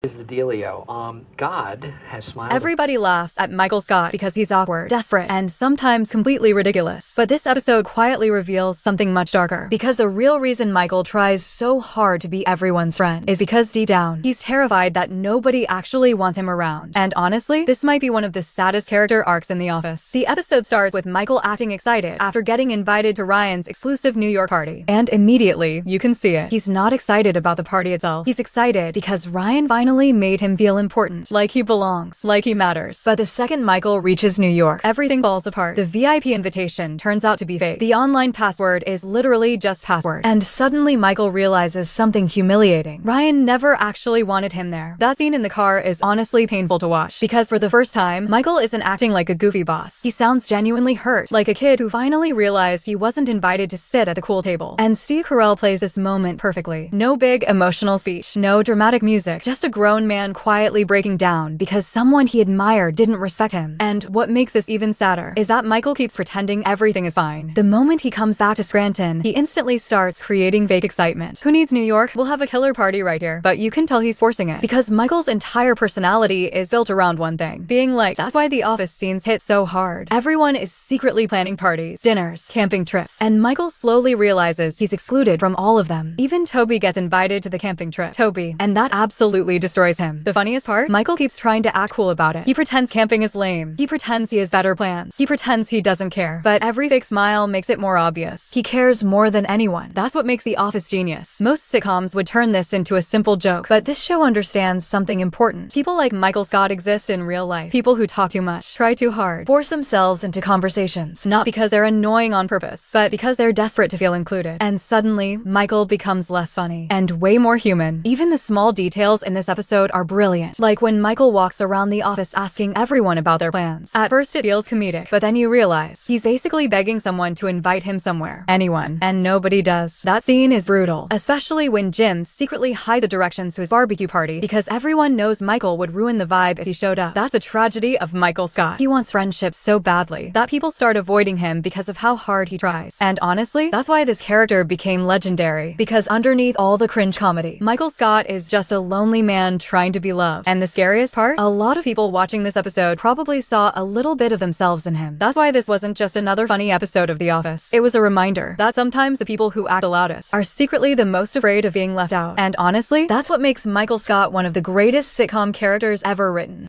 Is the dealio. God has smiled. Everybody laughs at Michael Scott because he's awkward, desperate, and sometimes completely ridiculous. But this episode quietly reveals something much darker. Because the real reason Michael tries so hard to be everyone's friend is because deep down, he's terrified that nobody actually wants him around. And honestly, this might be one of the saddest character arcs in The Office. The episode starts with Michael acting excited after getting invited to Ryan's exclusive New York party. And immediately, you can see it. He's not excited about the party itself. He's excited because Ryan finally made him feel important, like he belongs, like he matters. But the second Michael reaches New York, everything falls apart. The VIP invitation turns out to be fake. The online password is literally just password. And suddenly Michael realizes something humiliating. Ryan never actually wanted him there. That scene in the car is honestly painful to watch, because for the first time, Michael isn't acting like a goofy boss. He sounds genuinely hurt, like a kid who finally realized he wasn't invited to sit at the cool table. And Steve Carell plays this moment perfectly. No big emotional speech, no dramatic music, just a grown man quietly breaking down because someone he admired didn't respect him. And what makes this even sadder is that Michael keeps pretending everything is fine. The moment he comes back to Scranton, he instantly starts creating fake excitement. Who needs New York? We'll have a killer party right here. But you can tell he's forcing it, because Michael's entire personality is built around one thing: being liked. That's why the Office scenes hit so hard. Everyone is secretly planning parties, dinners, camping trips, and Michael slowly realizes he's excluded from all of them. Even Toby gets invited to the camping trip. Toby. And that absolutely destroys him. The funniest part? Michael keeps trying to act cool about it. He pretends camping is lame. He pretends he has better plans. He pretends he doesn't care. But every fake smile makes it more obvious. He cares more than anyone. That's what makes The Office genius. Most sitcoms would turn this into a simple joke, but this show understands something important. People like Michael Scott exist in real life. People who talk too much, try too hard, force themselves into conversations, not because they're annoying on purpose, but because they're desperate to feel included. And suddenly, Michael becomes less funny and way more human. Even the small details in this episode are brilliant, like when Michael walks around the office asking everyone about their plans. At first it feels comedic, but then you realize he's basically begging someone to invite him somewhere. Anyone. And nobody does. That scene is brutal, especially when Jim secretly hide the directions to his barbecue party because everyone knows Michael would ruin the vibe if he showed up. That's a tragedy of Michael Scott. He wants friendship so badly that people start avoiding him because of how hard he tries. And honestly, that's why this character became legendary, because underneath all the cringe comedy, Michael Scott is just a lonely man trying to be loved. And the scariest part? A lot of people watching this episode probably saw a little bit of themselves in him. That's why this wasn't just another funny episode of The Office. It was a reminder that sometimes the people who act the loudest are secretly the most afraid of being left out. And honestly, that's what makes Michael Scott one of the greatest sitcom characters ever written.